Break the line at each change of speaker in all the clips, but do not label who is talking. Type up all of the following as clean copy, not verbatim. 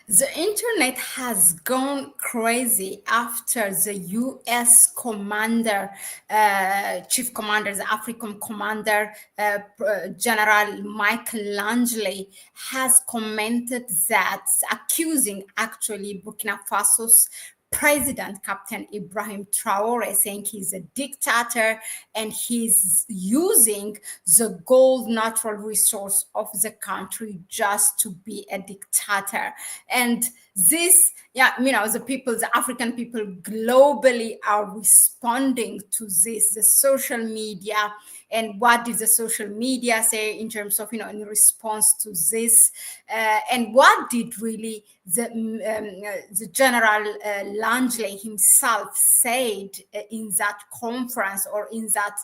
The internet has gone crazy after the U.S. commander, chief commander, the AFRICOM commander, General Michael Langley, has commented that accusing actually Burkina Faso's President Captain Ibrahim Traoré, saying he's a dictator and he's using the gold natural resource of the country just to be a dictator. And this, yeah, the people, the African people globally are responding to this, the social media. And what did the social media say in terms of, in response to this? And what did really the General Langley himself said in that conference or in that,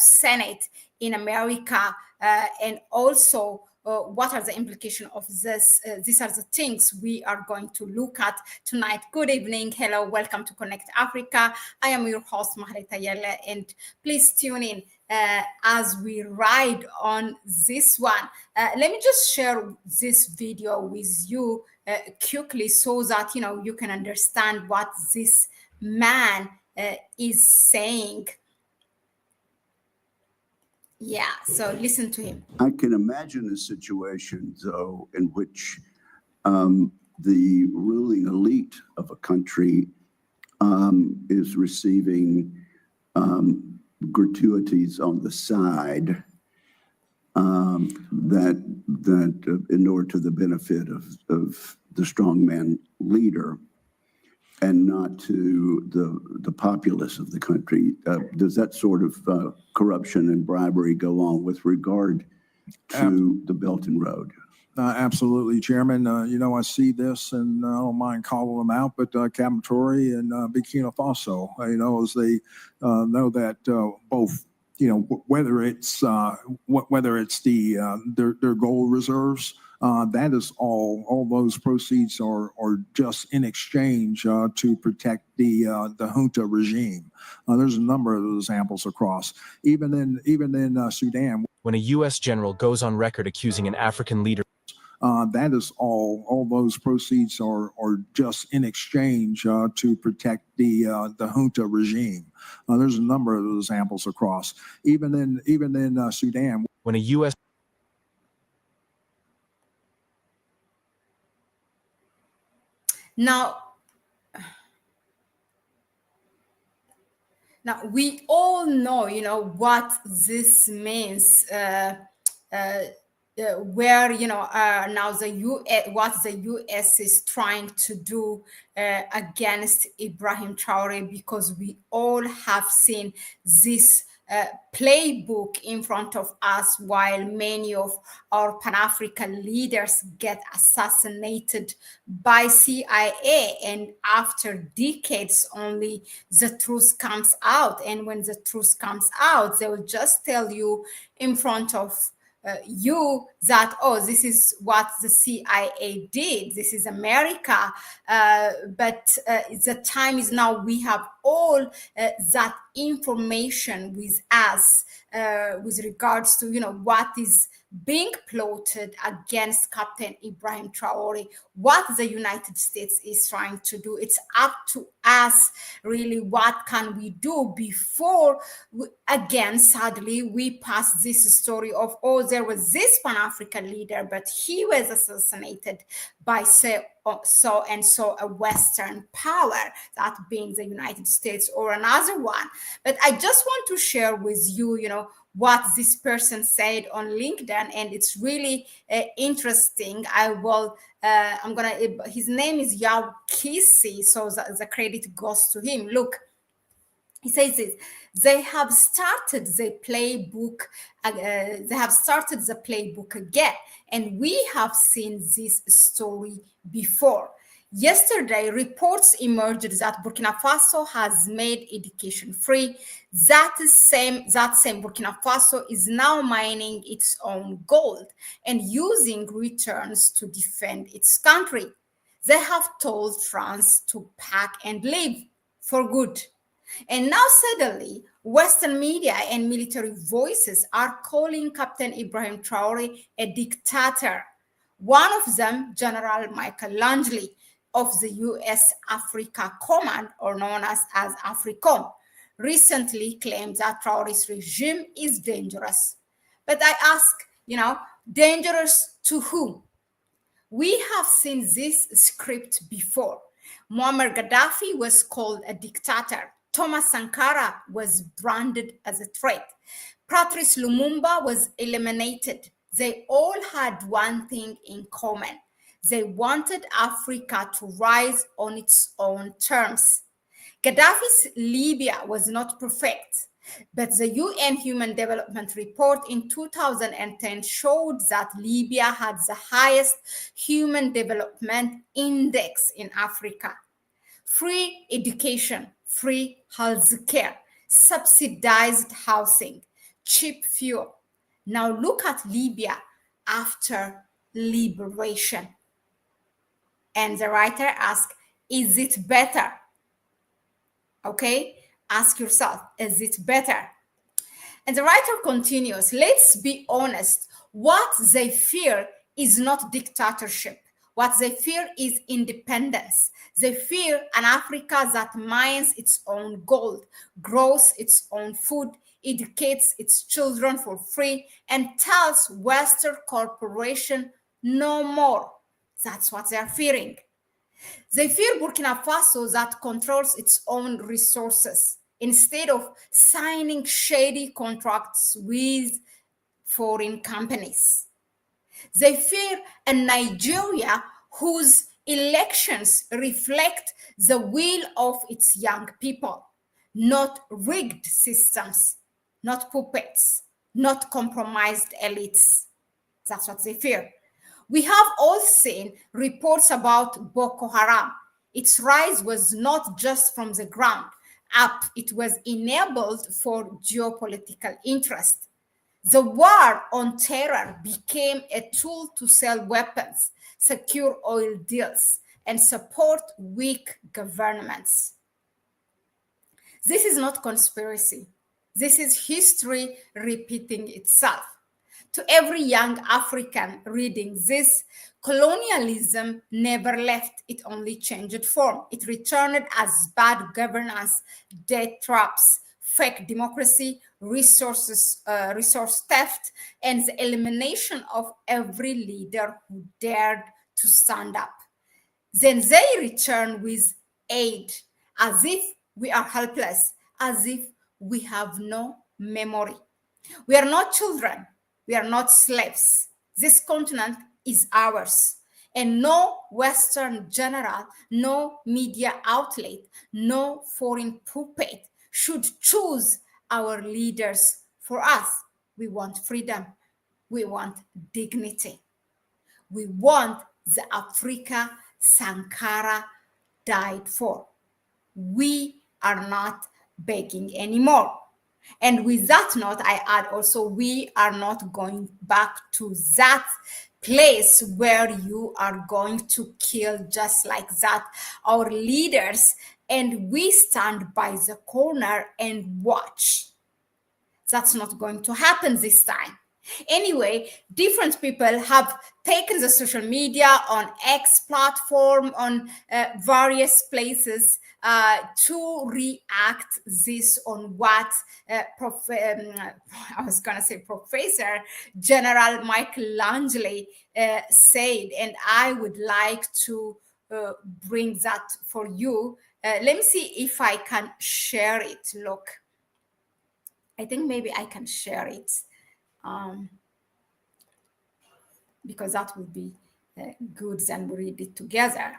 Senate in America, and also what are the implications of this? These are the things we are going to look at tonight. Good evening. Hello. Welcome to Connect Africa. I am your host, Mahlet Ayele, and please tune in as we ride on this one. Let me just share this video with you quickly so that, you can understand what this man is saying. Yeah, so listen to him.
I can imagine a situation, though, in which the ruling elite of a country is receiving gratuities on the side that inure to the benefit of the strongman leader and not to the populace of the country. Does that sort of corruption and bribery go on with regard to the Belt and Road?
Absolutely, Chairman. I see this, and I don't mind calling them out, but Captain Traoré and Burkina Faso, as they know that both, whether it's their gold reserves. That is all those proceeds are just in exchange to protect the junta regime. There's a number of examples across, even in Sudan.
When a U.S. general goes on record accusing an African leader,
that is all those proceeds are just in exchange to protect the junta regime. There's a number of examples across, even in Sudan.
When a U.S.
Now, we all know, what this means. Where now the U.S. what the U.S. is trying to do against Ibrahim Traoré, because we all have seen this playbook in front of us while many of our Pan-African leaders get assassinated by CIA, and after decades only the truth comes out. And when the truth comes out, they will just tell you in front of you that, oh, this is what the CIA did, this is America, but the time is now. We have all that information with us with regards to what is being plotted against Captain Ibrahim Traoré, what the United States is trying to do. It's up to us, really, what can we do before, again, sadly, we pass this story of, oh, there was this Pan-African leader, but he was assassinated by so and so a Western power, that being the United States or another one. But I just want to share with you, what this person said on LinkedIn, and it's really interesting. His name is Yaukisi, so the credit goes to him. Look, he says this: they have started the playbook. Again, and we have seen this story before. Yesterday, reports emerged that Burkina Faso has made education free. That same Burkina Faso is now mining its own gold and using returns to defend its country. They have told France to pack and leave for good. And now suddenly, Western media and military voices are calling Captain Ibrahim Traoré a dictator. One of them, General Michael Langley of the U.S. Africa Command, or known as AFRICOM, recently claimed that Traoré's regime is dangerous. But I ask, dangerous to whom? We have seen this script before. Muammar Gaddafi was called a dictator. Thomas Sankara was branded as a threat. Patrice Lumumba was eliminated. They all had one thing in common. They wanted Africa to rise on its own terms. Gaddafi's Libya was not perfect, but the UN Human Development Report in 2010 showed that Libya had the highest human development index in Africa. Free education, free health care, subsidized housing, cheap fuel. Now look at Libya after liberation. And the writer asks, is it better? Okay, ask yourself, is it better? And the writer continues, let's be honest, what they fear is not dictatorship. What they fear is independence. They fear an Africa that mines its own gold, grows its own food, educates its children for free, and tells Western corporations no more. That's what they're fearing. They fear Burkina Faso that controls its own resources instead of signing shady contracts with foreign companies. They fear a Nigeria whose elections reflect the will of its young people, not rigged systems, not puppets, not compromised elites. That's what they fear. We have all seen reports about Boko Haram. Its rise was not just from the ground up, it was enabled for geopolitical interest. The war on terror became a tool to sell weapons, secure oil deals, and support weak governments. This is not conspiracy. This is history repeating itself. To every young African reading this, colonialism never left, it only changed form. It returned as bad governance, debt traps, fake democracy, resource theft, and the elimination of every leader who dared to stand up. Then they return with aid, as if we are helpless, as if we have no memory. We are not children. We are not slaves. This continent is ours. And no Western general, no media outlet, no foreign puppet should choose our leaders for us. We want freedom. We want dignity. We want the Africa Sankara died for. We are not begging anymore. And with that note, I add also, we are not going back to that place where you are going to kill just like that our leaders, and we stand by the corner and watch. That's not going to happen this time. Anyway, different people have taken the social media on X platform, on various places to react this on what I was going to say Professor General Michael Langley said, and I would like to bring that for you. Let me see if I can share it. Look, I think maybe I can share it. Because that would be good, then we read it together.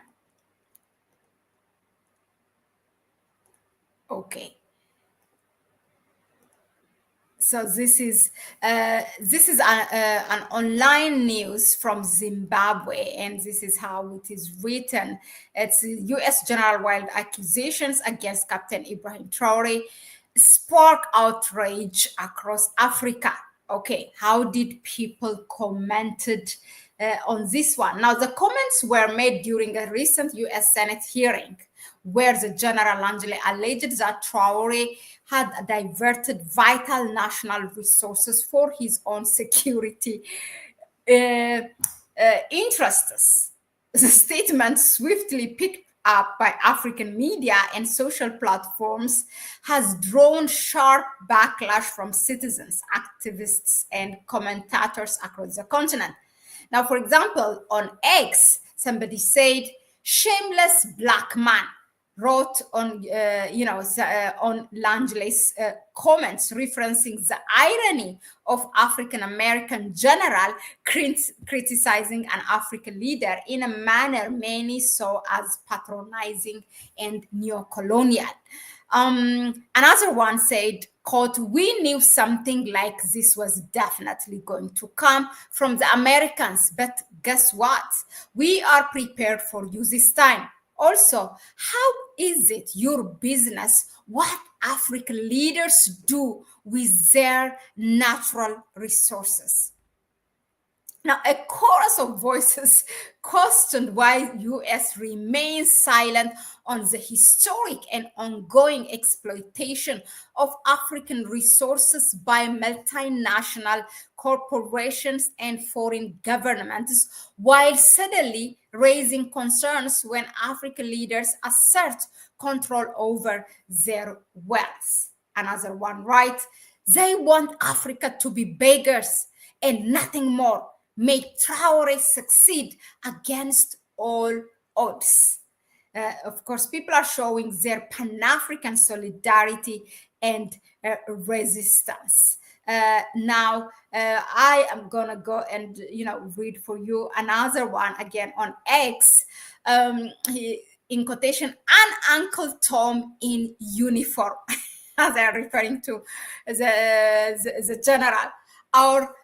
Okay. So this is an online news from Zimbabwe, and this is how it is written. It's U.S. general-wide accusations against Captain Ibrahim Traoré spark outrage across Africa. Okay, how did people commented on this one? Now, the comments were made during a recent U.S. Senate hearing where the General Langley alleged that Traoré had diverted vital national resources for his own security. interests. The statement, swiftly picked up by African media and social platforms, has drawn sharp backlash from citizens, activists, and commentators across the continent. Now, for example, on X, somebody said, "Shameless black man," wrote on, on Langley's comments, referencing the irony of African-American general criticizing an African leader in a manner many saw as patronizing and neo-colonial. Another one said, quote, "We knew something like this was definitely going to come from the Americans, but guess what? We are prepared for you this time. Also, how is it your business what African leaders do with their natural resources?" Now, a chorus of voices questioned why U.S. remains silent on the historic and ongoing exploitation of African resources by multinational corporations and foreign governments, while suddenly raising concerns when African leaders assert control over their wealth. Another one, right? "They want Africa to be beggars and nothing more. Make Traoré succeed against all odds." Of course, people are showing their Pan-African solidarity and resistance. Now, I am gonna go and read for you another one again on X. In quotation, "An Uncle Tom in uniform," as they are referring to the general, or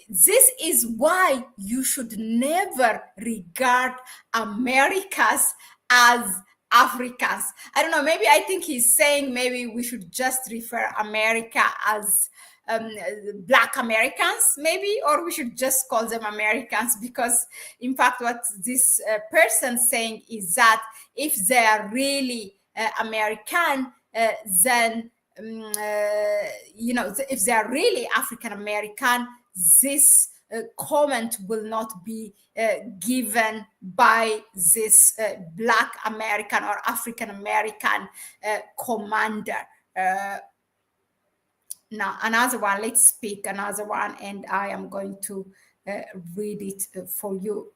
"This is why you should never regard Americas as Africans." I don't know, maybe I think he's saying maybe we should just refer America as Black Americans, maybe, or we should just call them Americans, because in fact what this person saying is that if they are really American, then if they are really African American, this comment will not be given by this Black American or African American commander. Now, another one, let's pick another one, and I am going to read it for you.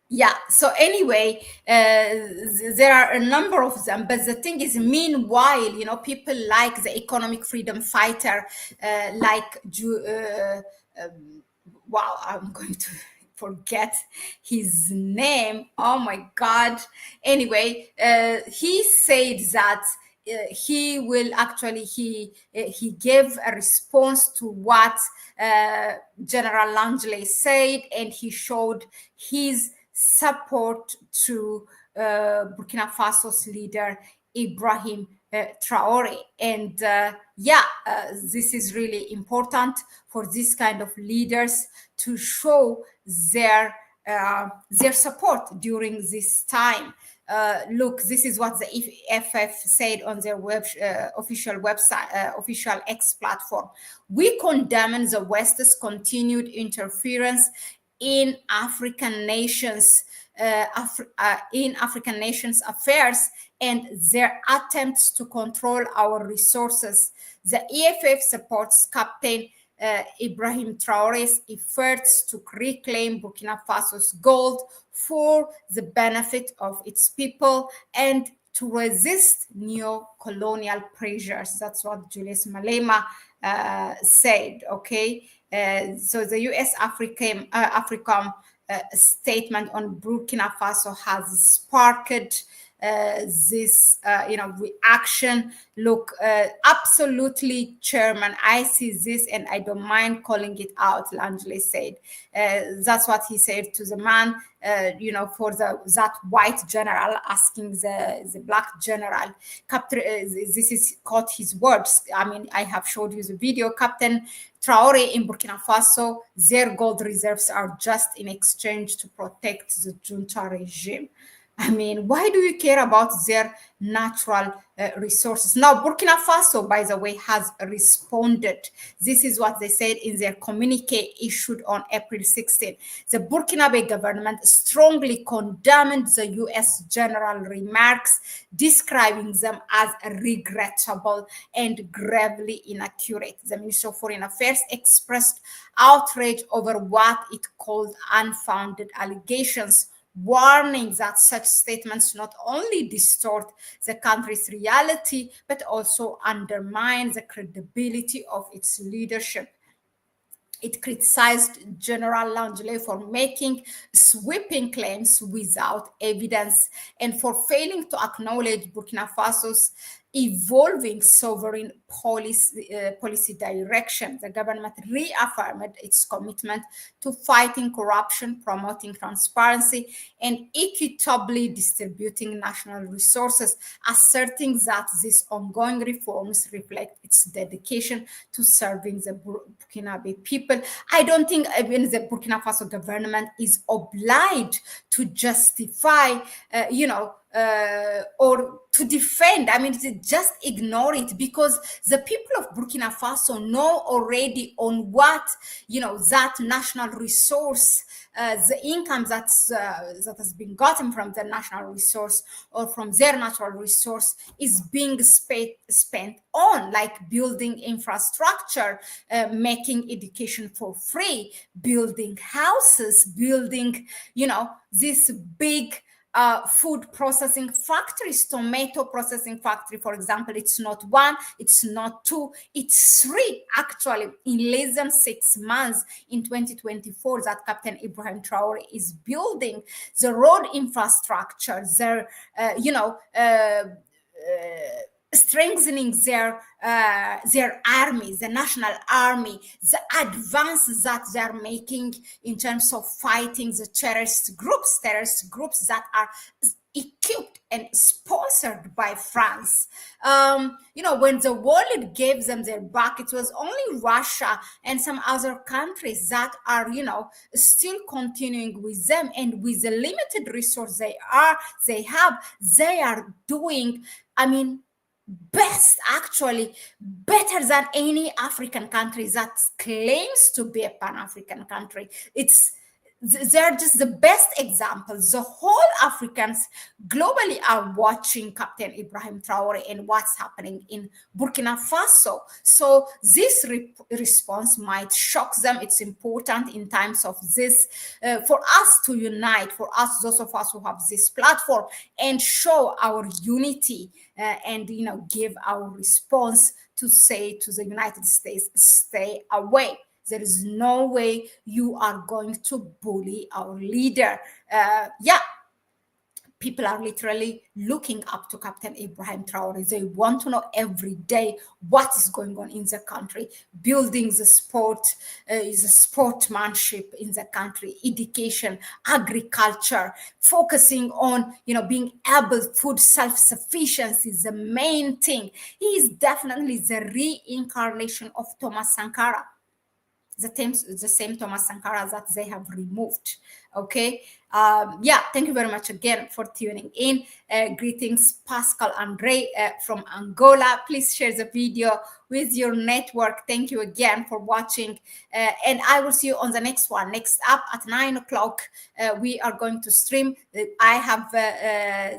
Yeah, so anyway, there are a number of them, but the thing is, meanwhile, people like the economic freedom fighter, wow, I'm going to forget his name. Oh my God. Anyway, he said that he will actually, he gave a response to what General Langley said, and he showed his support to Burkina Faso's leader, Ibrahim Traoré. And this is really important for this kind of leaders to show their support during this time. Look, this is what the FF said on their official website, official X platform. "We condemn the West's continued interference in African nations' affairs and their attempts to control our resources. The EFF supports Captain Ibrahim Traoré's efforts to reclaim Burkina Faso's gold for the benefit of its people and to resist neo-colonial pressures." That's what Julius Malema said, okay? So the U.S. AFRICOM statement on Burkina Faso has sparked this reaction. Look, absolutely, Chairman, I see this and I don't mind calling it out, Langley said. That's what he said to the man, for that white general asking the black general. This is caught his words. I mean, I have showed you the video. "Captain Traoré in Burkina Faso, their gold reserves are just in exchange to protect the junta regime." I mean, why do you care about their natural resources? Now, Burkina Faso, by the way, has responded. This is what they said in their communique issued on April 16. The Burkinabe government strongly condemned the U.S. general remarks, describing them as regrettable and gravely inaccurate. The Ministry of Foreign Affairs expressed outrage over what it called unfounded allegations, warning that such statements not only distort the country's reality, but also undermine the credibility of its leadership. It criticized General Langele for making sweeping claims without evidence and for failing to acknowledge Burkina Faso's evolving sovereign policy direction. The government reaffirmed its commitment to fighting corruption, promoting transparency, and equitably distributing national resources, asserting that these ongoing reforms reflect its dedication to serving the Burkinabe people. I don't think even the Burkina Faso government is obliged to justify, or to defend. I mean, to just ignore it, because the people of Burkina Faso know already on what, that national resource, the income that has been gotten from the national resource or from their natural resource is being spent on, like building infrastructure, making education for free, building houses, building, this big food processing factories, tomato processing factory, for example. It's not one, it's not two, it's three, actually, in less than 6 months in 2024 that Captain Ibrahim Traoré is building. The road infrastructure, their, strengthening their army, the national army, the advances that they're making in terms of fighting the terrorist groups that are equipped and sponsored by France. When the world gave them their back, it was only Russia and some other countries that are, still continuing with them, and with the limited resource they have, they are doing, best, actually better than any African country that claims to be a Pan-African country. They're just the best examples. The whole Africans globally are watching Captain Ibrahim Traoré and what's happening in Burkina Faso. So this response might shock them. It's important in times of this for us to unite, for us, those of us who have this platform, and show our unity and give our response to say to the United States, stay away. There is no way you are going to bully our leader. People are literally looking up to Captain Ibrahim Traoré. They want to know every day what is going on in the country, building the sportsmanship in the country, education, agriculture, focusing on, being able, food self-sufficiency is the main thing. He is definitely the reincarnation of Thomas Sankara. The same Thomas Sankara that they have removed. Okay. Thank you very much again for tuning in. Greetings, Pascal Andre from Angola. Please share the video with your network. Thank you again for watching. And I will see you on the next one. Next up at 9 o'clock, we are going to stream. I have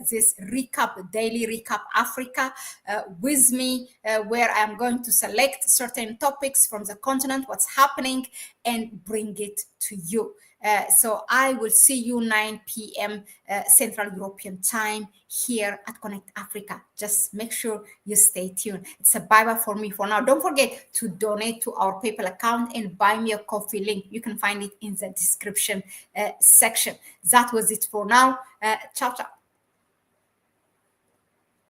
this daily recap Africa with me, where I am going to select certain topics from the continent, what's happening, and bring it to you. So I will see you 9 p.m. Central European time here at Connect Africa. Just make sure you stay tuned. It's a bye-bye for me for now. Don't forget to donate to our PayPal account and buy me a coffee link. You can find it in the description section. That was it for now. Ciao, ciao.